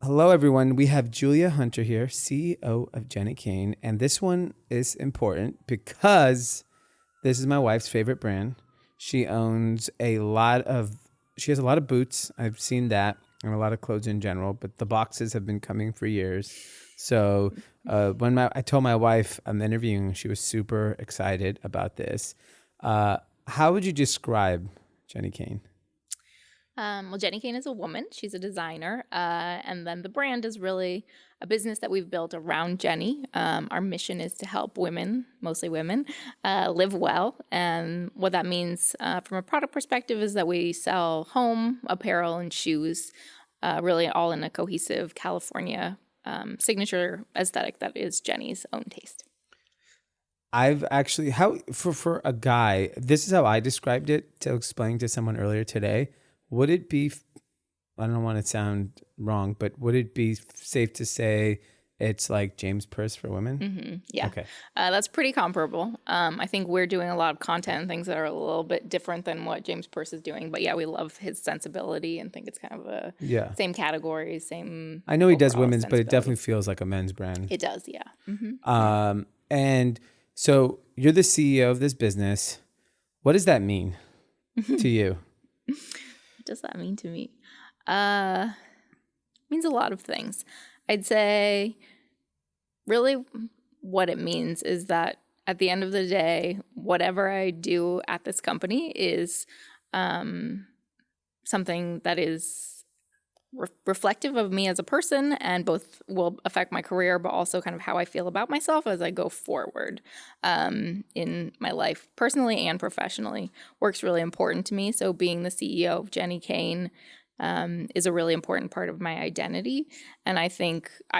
Hello, everyone. We have Julia Hunter here, CEO of Jenni Kayne. And this one is important because this is my wife's favorite brand. She owns she has a lot of boots. I've seen that, and a lot of clothes in general, but the boxes have been coming for years. So when I told my wife I'm interviewing, she was super excited about this. How would you describe Jenni Kayne? Well, Jenni Kayne is a woman. She's a designer. And then the brand is really a business that we've built around Jenni. Our mission is to help women, mostly women, live well. And what that means from a product perspective is that we sell home, apparel, and shoes, really all in a cohesive California signature aesthetic that is Jenni's own taste. I've actually for a guy, this is how I described it to explain to someone earlier today. Would it be, I don't want to sound wrong, but would it be safe to say it's like James Purse for women? Mm-hmm. Yeah. Okay. That's pretty comparable. I think we're doing a lot of content and things that are a little bit different than what James Purse is doing. But yeah, we love his sensibility and think it's kind of a same category, same. I know he does overall women's, but it definitely sensibility. feels like a men's brand. It does, yeah. And so you're the CEO of this business. What does that mean to you? What does that mean to me? It means a lot of things. I'd say really what it means is that at the end of the day, whatever I do at this company is something that is reflective of me as a person and both will affect my career, but also kind of how I feel about myself as I go forward in my life, personally and professionally. Work's really important to me. So being the CEO of Jenni Kayne is a really important part of my identity. And I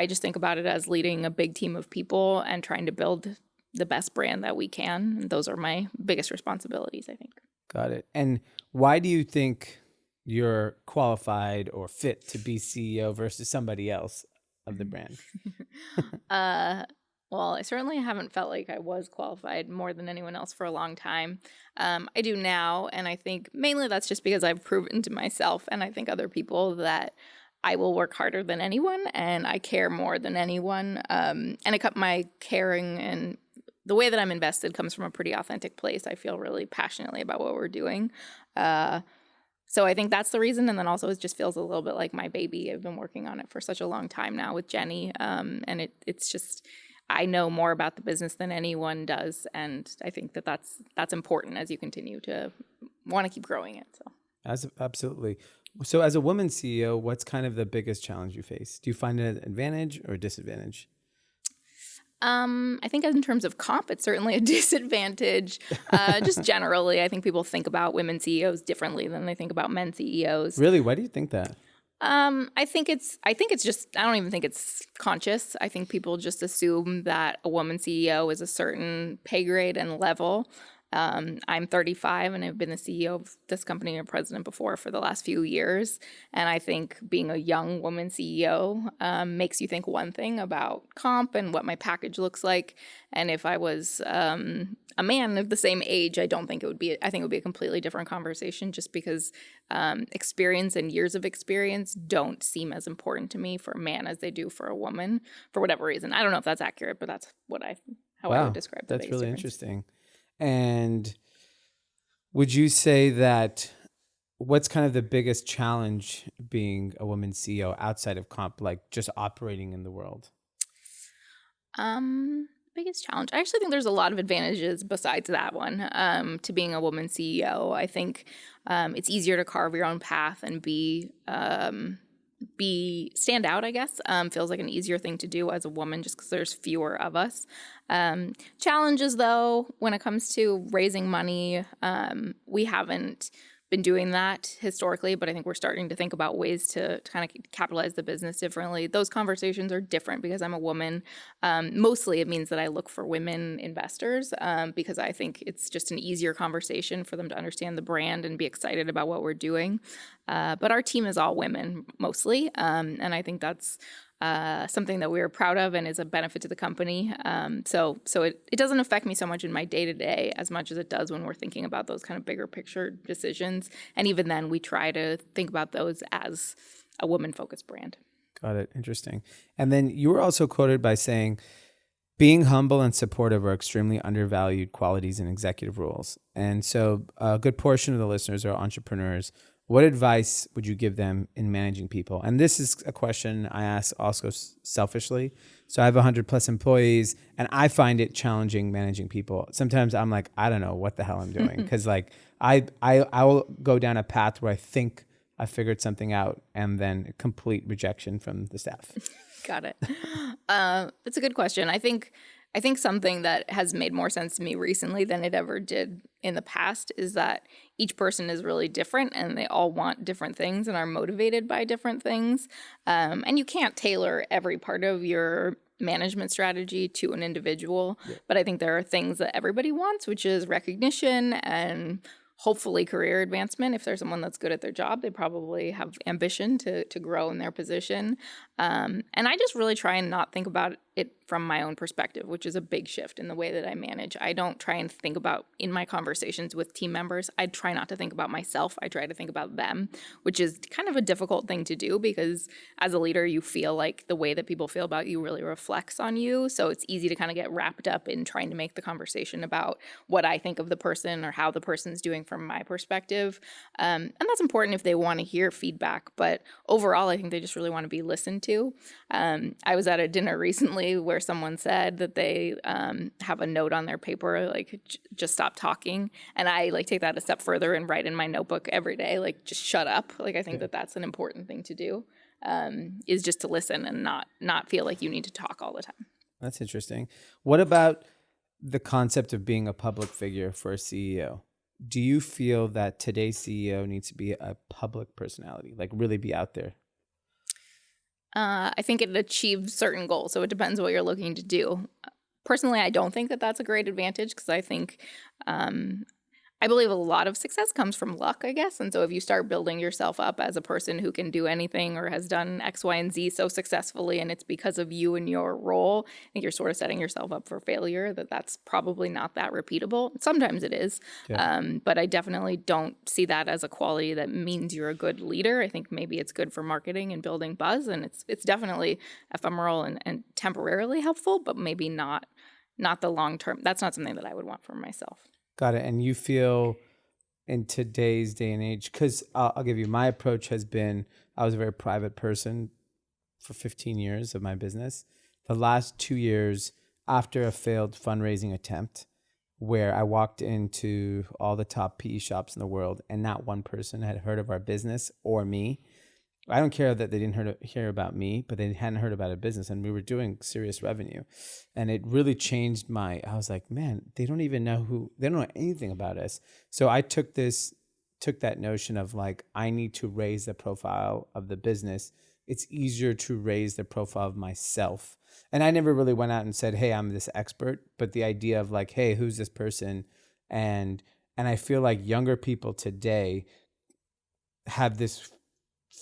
just think about it as leading a big team of people and trying to build the best brand that we can. And those are my biggest responsibilities, I think. Got it. And why do you think you're qualified or fit to be CEO versus somebody else of the brand? Well, I certainly haven't felt like I was qualified more than anyone else for a long time. I do now, and I think mainly that's just because I've proven to myself and I think other people that I will work harder than anyone and I care more than anyone. And my caring and the way that I'm invested comes from a pretty authentic place. I feel really passionately about what we're doing. So I think that's the reason. And then also it just feels a little bit like my baby. I've been working on it for such a long time now with Jenni. And it's just, I know more about the business than anyone does. And I think that's important as you continue to want to keep growing it. So Absolutely. So as a woman CEO, what's kind of the biggest challenge you face? Do you find it an advantage or a disadvantage? I think in terms of comp, it's certainly a disadvantage. Just generally, I think people think about women CEOs differently than they think about men CEOs. Really? Why do you think that? I think it's just, I don't even think it's conscious. I think people just assume that a woman CEO is a certain pay grade and level. I'm 35 and I've been the CEO of this company and president before for the last few years. And I think being a young woman CEO makes you think one thing about comp and what my package looks like. And if I was a man of the same age, I think it would be a completely different conversation just because experience and years of experience don't seem as important to me for a man as they do for a woman for whatever reason. I don't know if that's accurate, but that's how I would describe the That's really difference. interesting. And would you say that what's kind of the biggest challenge being a woman CEO outside of comp, like just operating in the world? Biggest challenge. I actually think there's a lot of advantages besides that one to being a woman CEO. I think it's easier to carve your own path and stand out, I guess. Feels like an easier thing to do as a woman just because there's fewer of us. Challenges, though, when it comes to raising money, we haven't been doing that historically, but I think we're starting to think about ways to kind of capitalize the business differently. Those conversations are different because I'm a woman. Mostly it means that I look for women investors because I think it's just an easier conversation for them to understand the brand and be excited about what we're doing. But our team is all women mostly, and I think that's something that we're proud of and is a benefit to the company. So it doesn't affect me so much in my day-to-day as much as it does when we're thinking about those kind of bigger picture decisions. And even then, we try to think about those as a woman-focused brand. Got it. Interesting. And then you were also quoted by saying, being humble and supportive are extremely undervalued qualities in executive roles. And so a good portion of the listeners are entrepreneurs. What advice would you give them in managing people? And this is a question I ask also selfishly. So I have 100 plus employees and I find it challenging managing people. Sometimes I'm like, I don't know what the hell I'm doing. Because like I will go down a path where I think I figured something out and then complete rejection from the staff. Got it. That's a good question. I think something that has made more sense to me recently than it ever did in the past is that each person is really different and they all want different things and are motivated by different things. And you can't tailor every part of your management strategy to an individual. Yeah. But I think there are things that everybody wants, which is recognition and hopefully career advancement. If there's someone that's good at their job, they probably have ambition to grow in their position. And I just really try and not think about it from my own perspective, which is a big shift in the way that I manage. I don't try and think about, in my conversations with team members, I try not to think about myself. I try to think about them, which is kind of a difficult thing to do because as a leader, you feel like the way that people feel about you really reflects on you. So it's easy to kind of get wrapped up in trying to make the conversation about what I think of the person or how the person's doing from my perspective. And that's important if they want to hear feedback. But overall, I think they just really want to be listened to. I was at a dinner recently where someone said that they have a note on their paper, like, just stop talking. And I like take that a step further and write in my notebook every day, like, just shut up. Like, I think that that's an important thing to do, is just to listen and not feel like you need to talk all the time. That's interesting. What about the concept of being a public figure for a CEO? Do you feel that today's CEO needs to be a public personality, like really be out there? I think it achieves certain goals, so it depends what you're looking to do. Personally, I don't think that that's a great advantage because I think I believe a lot of success comes from luck, I guess. And so if you start building yourself up as a person who can do anything or has done X, Y, and Z so successfully, and it's because of you and your role, I think you're sort of setting yourself up for failure, that's probably not that repeatable. Sometimes it is, but I definitely don't see that as a quality that means you're a good leader. I think maybe it's good for marketing and building buzz, and it's definitely ephemeral and temporarily helpful, but maybe not the long term. That's not something that I would want for myself. Got it. And you feel in today's day and age, because I'll give you, my approach has been, I was a very private person for 15 years of my business. The last 2 years after a failed fundraising attempt where I walked into all the top PE shops in the world and not one person had heard of our business or me. I don't care that they didn't hear about me, but they hadn't heard about a business and we were doing serious revenue. And it really changed I was like, man, they don't know anything about us. So I took that notion of like, I need to raise the profile of the business. It's easier to raise the profile of myself. And I never really went out and said, hey, I'm this expert, but the idea of like, hey, who's this person? And I feel like younger people today have this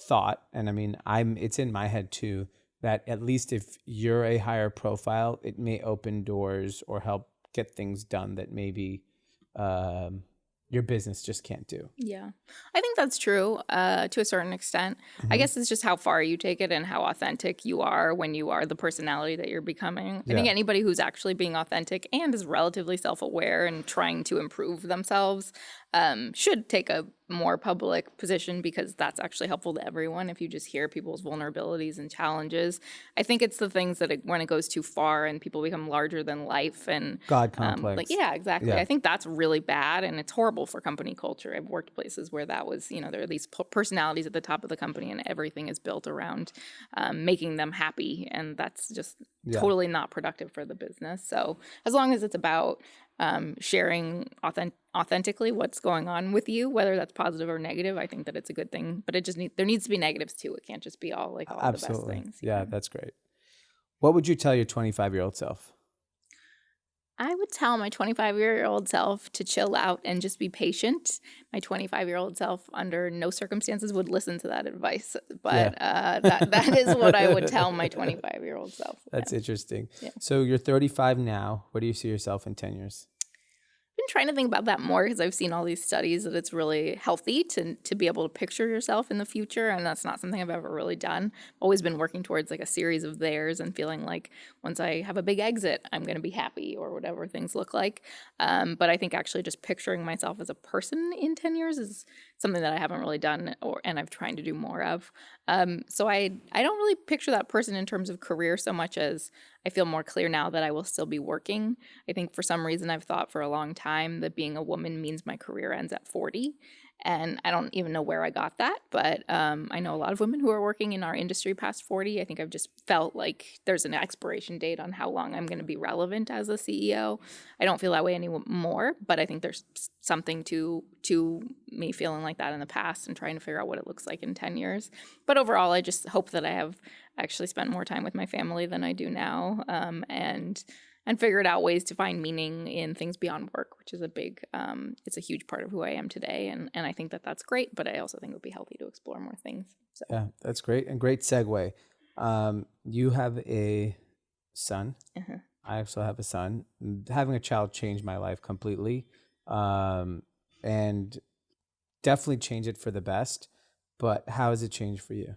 thought, and I mean, it's in my head too, that at least if you're a higher profile, it may open doors or help get things done that maybe your business just can't do. Yeah, I think that's true to a certain extent. I guess it's just how far you take it and how authentic you are when you are the personality that you're becoming. I think anybody who's actually being authentic and is relatively self-aware and trying to improve themselves should take a more public position because that's actually helpful to everyone if you just hear people's vulnerabilities and challenges. I think it's the things that when it goes too far and people become larger than life and God complex. Yeah, exactly. I think that's really bad and it's horrible for company culture. I've worked places where that was, there are these personalities at the top of the company and everything is built around making them happy, and that's just totally not productive for the business. So as long as it's about sharing authentically what's going on with you, whether that's positive or negative, I think that it's a good thing. But there needs to be negatives too. It can't just be all the best things. Yeah, that's great. What would you tell your 25-year-old self? I would tell my 25-year-old self to chill out and just be patient. My 25-year-old self, under no circumstances, would listen to that advice. But that is what I would tell my 25-year-old self. That's interesting. Yeah. So you're 35 now. Where do you see yourself in 10 years? been trying to think about that more because I've seen all these studies that it's really healthy to be able to picture yourself in the future, and that's not something I've ever really done. Always been working towards like a series of theirs and feeling like once I have a big exit, I'm going to be happy or whatever things look like. But I think actually just picturing myself as a person in 10 years is something that I haven't really done and I've trying to do more of. So I don't really picture that person in terms of career so much as I feel more clear now that I will still be working. I think for some reason I've thought for a long time that being a woman means my career ends at 40. And I don't even know where I got that, but I know a lot of women who are working in our industry past 40. I think I've just felt like there's an expiration date on how long I'm going to be relevant as a CEO. I don't feel that way anymore, but I think there's something to me feeling like that in the past and trying to figure out what it looks like in 10 years. But overall, I just hope that I have actually spent more time with my family than I do now, and figured out ways to find meaning in things beyond work, which is it's a huge part of who I am today. And I think that that's great, but I also think it would be healthy to explore more things. So. Yeah, that's great. And great segue. You have a son. Uh-huh. I also have a son. Having a child changed my life completely, and definitely changed it for the best. But how has it changed for you?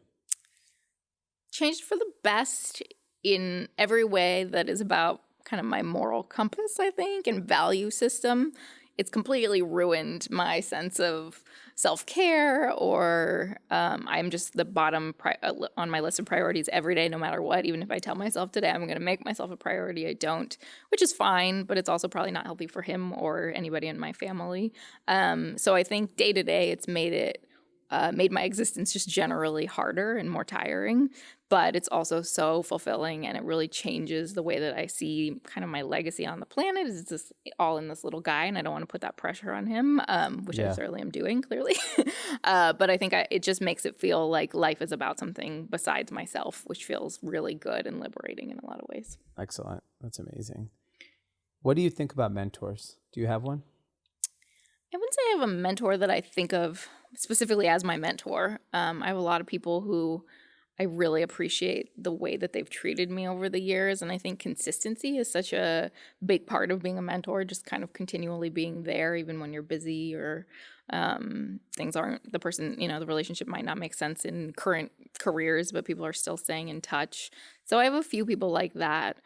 Changed for the best in every way that is about kind of my moral compass, I think, and value system. It's completely ruined my sense of self-care, or I'm just the bottom on my list of priorities every day, no matter what. Even if I tell myself today I'm going to make myself a priority, I don't, which is fine, but it's also probably not healthy for him or anybody in my family. So I think day to day it's made my existence just generally harder and more tiring, but it's also so fulfilling, and it really changes the way that I see kind of my legacy on the planet. Is just all in this little guy, and I don't want to put that pressure on him, which I certainly am doing, clearly. But I think it just makes it feel like life is about something besides myself, which feels really good and liberating in a lot of ways. Excellent. That's amazing. What do you think about mentors? Do you have one? I wouldn't say I have a mentor that I think of specifically as my mentor. I have a lot of people who I really appreciate the way that they've treated me over the years. And I think consistency is such a big part of being a mentor, just kind of continually being there, even when you're busy or things aren't the relationship might not make sense in current careers, but people are still staying in touch. So I have a few people like that.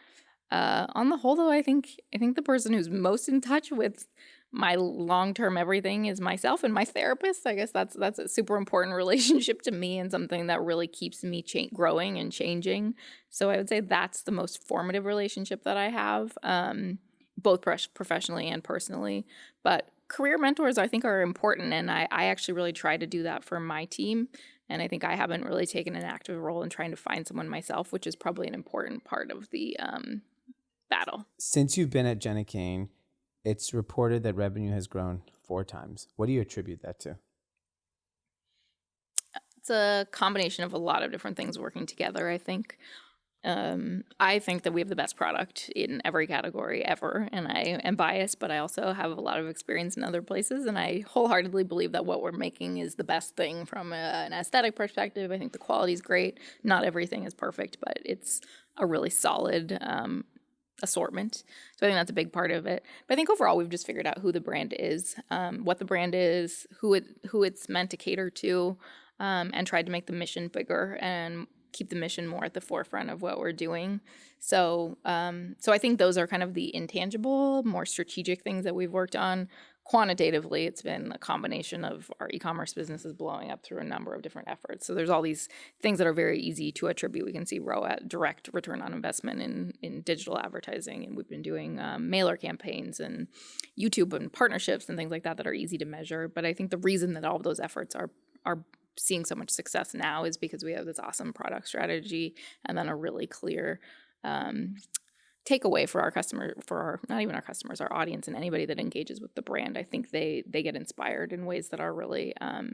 On the whole, though, I think the person who's most in touch with my long-term everything is myself and my therapist. I guess that's a super important relationship to me and something that really keeps me growing and changing. So I would say that's the most formative relationship that I have, both professionally and personally. But career mentors, I think, are important, and I actually really try to do that for my team. And I think I haven't really taken an active role in trying to find someone myself, which is probably an important part of the battle. Since you've been at Jenni Kayne, it's reported that revenue has grown 4 times. What do you attribute that to? It's a combination of a lot of different things working together, I think. I think that we have the best product in every category ever, and I am biased, but I also have a lot of experience in other places, and I wholeheartedly believe that what we're making is the best thing from an aesthetic perspective. I think the quality is great. Not everything is perfect, but it's a really solid assortment. So I think that's a big part of it. But I think overall we've just figured out who the brand is, what the brand is, who it's meant to cater to, and tried to make the mission bigger and keep the mission more at the forefront of what we're doing. So I think those are kind of the intangible, more strategic things that we've worked on. Quantitatively, it's been a combination of our e-commerce businesses blowing up through a number of different efforts. So there's all these things that are very easy to attribute. We can see ROAS, direct return on investment in digital advertising, and we've been doing mailer campaigns and YouTube and partnerships and things like that are easy to measure. But I think the reason that all of those efforts are seeing so much success now is because we have this awesome product strategy and then a really clear takeaway for our customer, not even our customers, our audience, and anybody that engages with the brand. I think they get inspired in ways that are really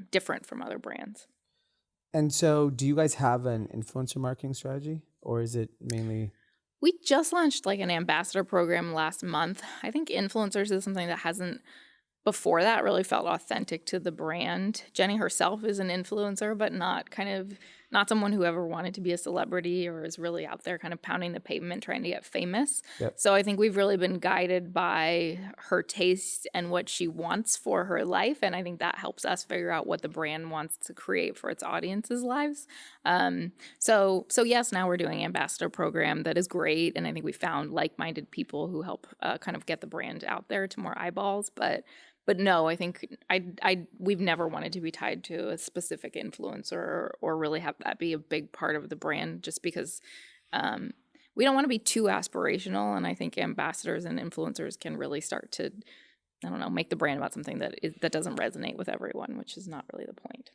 different from other brands. And so do you guys have an influencer marketing strategy, or is it mainly? We just launched like an ambassador program last month. I think influencers is something that hasn't before that really felt authentic to the brand. Jenni herself is an influencer, but not not someone who ever wanted to be a celebrity or is really out there kind of pounding the pavement trying to get famous. Yep. So I think we've really been guided by her taste and what she wants for her life. And I think that helps us figure out what the brand wants to create for its audience's lives. So yes, now we're doing an ambassador program that is great. And I think we found like-minded people who help kind of get the brand out there to more eyeballs. But no, I think we've never wanted to be tied to a specific influencer or really have that be a big part of the brand, just because we don't want to be too aspirational. And I think ambassadors and influencers can really start to, I don't know, make the brand about something that doesn't resonate with everyone, which is not really the point.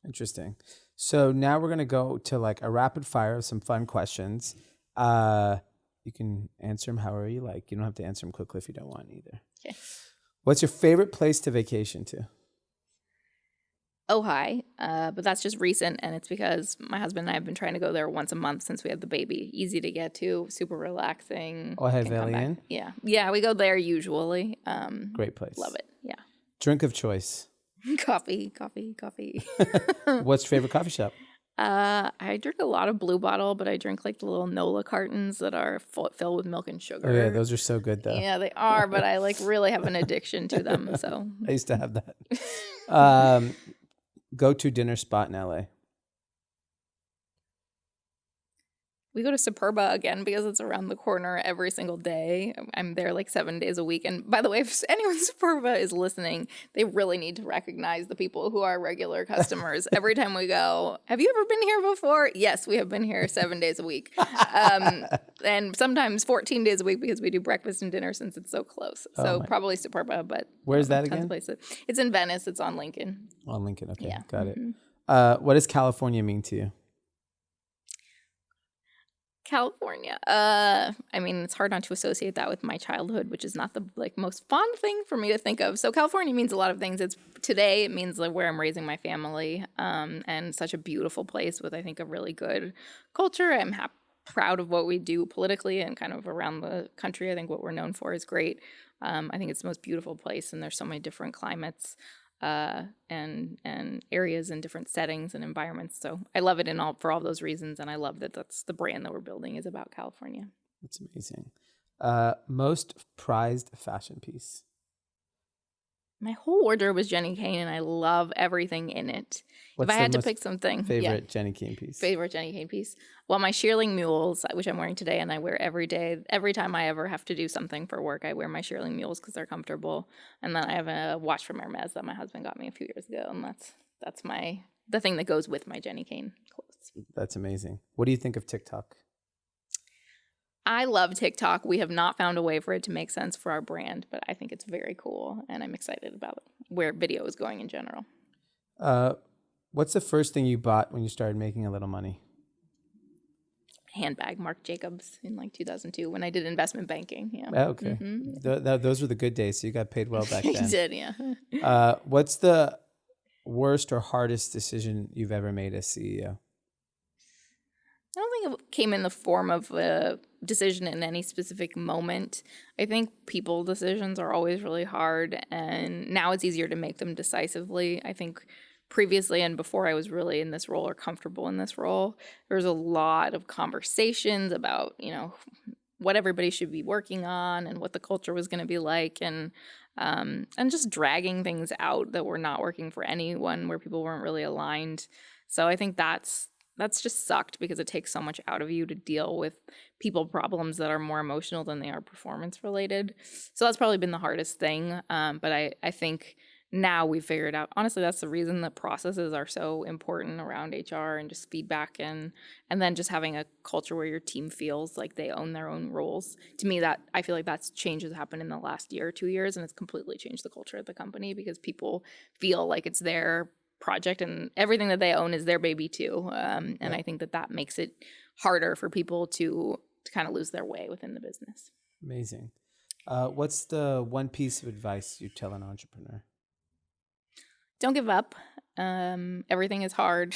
Interesting. So now we're going to go to like a rapid fire of some fun questions. You can answer them however you like. You don't have to answer them quickly if you don't want either. Okay. What's your favorite place to vacation to? Ojai, but that's just recent, and it's because my husband and I have been trying to go there once a month since we had the baby. Easy to get to, super relaxing. Ojai can come Valley back. Inn? Yeah, we go there usually. Great place. Love it. Yeah. Drink of choice. Coffee. What's your favorite coffee shop? I drink a lot of Blue Bottle, but I drink like the little Nola cartons that are filled with milk and sugar. Oh yeah, those are so good though. Yeah, they are, but I like really have an addiction to them. So I used to have that. Go-to dinner spot in LA. we go to Superba again because it's around the corner every single day. I'm there like 7 days a week. And by the way, if anyone Superba is listening, they really need to recognize the people who are regular customers. Every time we go, have you ever been here before? Yes, we have been here 7 days a week. And sometimes 14 days a week because we do breakfast and dinner since it's so close. So probably Superba, but where's that tons again? of places. It's in Venice. It's on Lincoln. On Lincoln. Okay, Yeah. got it. What does California mean to you? California. I mean, it's hard not to associate that with my childhood, which is not the most fun thing for me to think of. So California means a lot of things. Today it means like where I'm raising my family, and such a beautiful place with, I think, a really good culture. I'm proud of what we do politically and kind of around the country. I think what we're known for is great. I think it's the most beautiful place, and there's so many different climates and areas and different settings and environments. So I love it for all those reasons, and I love that that's the brand that we're building is about California. That's amazing. Most prized fashion piece. My whole wardrobe is Jenni Kayne, and I love everything in it. What's if I had to pick something, favorite Jenni Kayne piece? Favorite Jenni Kayne piece. Well, my shearling mules, which I'm wearing today, and I wear every day. Every time I ever have to do something for work, I wear my shearling mules because they're comfortable. And then I have a watch from Hermes that my husband got me a few years ago, and that's the thing that goes with my Jenni Kayne clothes. That's amazing. What do you think of TikTok? I love TikTok. We have not found a way for it to make sense for our brand, but I think it's very cool, and I'm excited about where video is going in general. What's the first thing you bought when you started making a little money? Handbag, Marc Jacobs, in 2002 when I did investment banking. Yeah. Oh, okay. Mm-hmm. Those were the good days, so you got paid well back then. I did, yeah. What's the worst or hardest decision you've ever made as CEO? I don't think it came in the form of a decision in any specific moment. I think people decisions are always really hard, and now it's easier to make them decisively. I think previously and before I was really in this role or comfortable in this role, there was a lot of conversations about, what everybody should be working on and what the culture was going to be like, and just dragging things out that were not working for anyone, where people weren't really aligned. So I think that's just sucked because it takes so much out of you to deal with people problems that are more emotional than they are performance related. So that's probably been the hardest thing. But I think now we've figured out, honestly, that's the reason that processes are so important around HR and just feedback and then just having a culture where your team feels like they own their own roles. To me, that I feel like that's change has happened in the last year or 2 years, and it's completely changed the culture at the company because people feel like it's their project and everything that they own is their baby too. And I think that makes it harder for people to kind of lose their way within the business. Amazing. What's the one piece of advice you tell an entrepreneur? Don't give up. Everything is hard.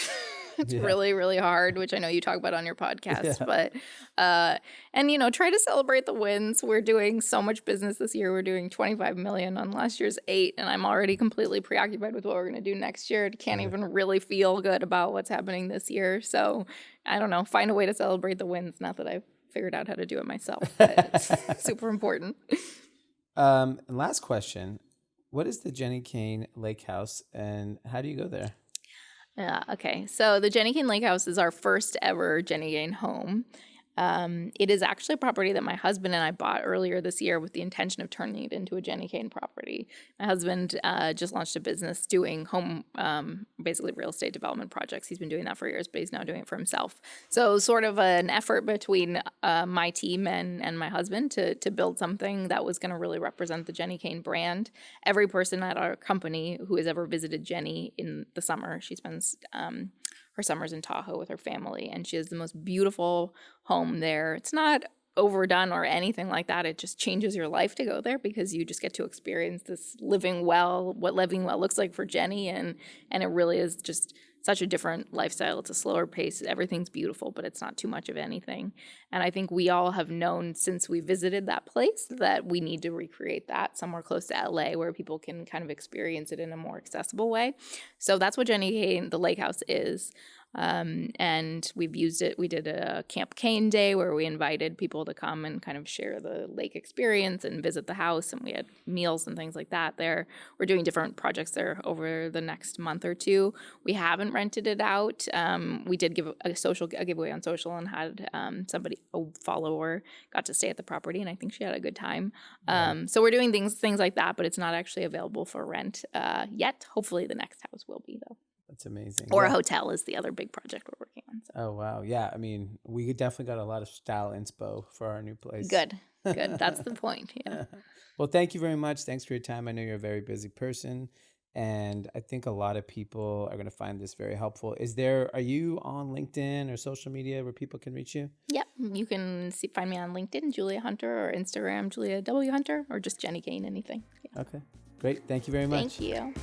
It's Yeah. really, really hard, which I know you talk about on your podcast. Yeah. But and try to celebrate the wins. We're doing so much business this year. We're doing 25 million on last year's 8, and I'm already completely preoccupied with what we're going to do next year. Can't even really feel good about what's happening this year. So I don't know. Find a way to celebrate the wins. Not that I've figured out how to do it myself, but it's super important. And last question. What is the Jenni Kayne Lake House and how do you go there? Yeah, okay. So the Jenni Kayne Lake House is our first ever Jenni Kayne home. It is actually a property that my husband and I bought earlier this year with the intention of turning it into a Jenni Kayne property. My husband just launched a business doing home, basically real estate development projects. He's been doing that for years, but he's now doing it for himself. So sort of an effort between my team and my husband to build something that was going to really represent the Jenni Kayne brand. Every person at our company who has ever visited Jenni in the summer, she spends her summers in Tahoe with her family, and she has the most beautiful home there. It's not overdone or anything like that. It just changes your life to go there because you just get to experience this living well, what living well looks like for Jenni, and it really is just such a different lifestyle. It's a slower pace. Everything's beautiful, but it's not too much of anything. And I think we all have known since we visited that place that we need to recreate that somewhere close to LA where people can kind of experience it in a more accessible way. So that's what Jenni Kayne, the lake house, is. And we've used it. We did a Camp Kayne day where we invited people to come and kind of share the lake experience and visit the house, and we had meals and things like that there. We're doing different projects there over the next month or two. We haven't rented it out. We did give a giveaway on social and had a follower got to stay at the property, and I think she had a good time. So we're doing things like that, but it's not actually available for rent yet. Hopefully the next house will be, though. That's amazing. Or a hotel is the other big project we're working on. So. Oh, wow. Yeah. I mean, we definitely got a lot of style inspo for our new place. Good. That's the point. Yeah. Well, thank you very much. Thanks for your time. I know you're a very busy person, and I think a lot of people are going to find this very helpful. Are you on LinkedIn or social media where people can reach you? Yep. You can find me on LinkedIn, Julia Hunter, or Instagram, Julia W. Hunter, or just Jenni Kayne, anything. Yeah. Okay. Great. Thank you very much. Thank you.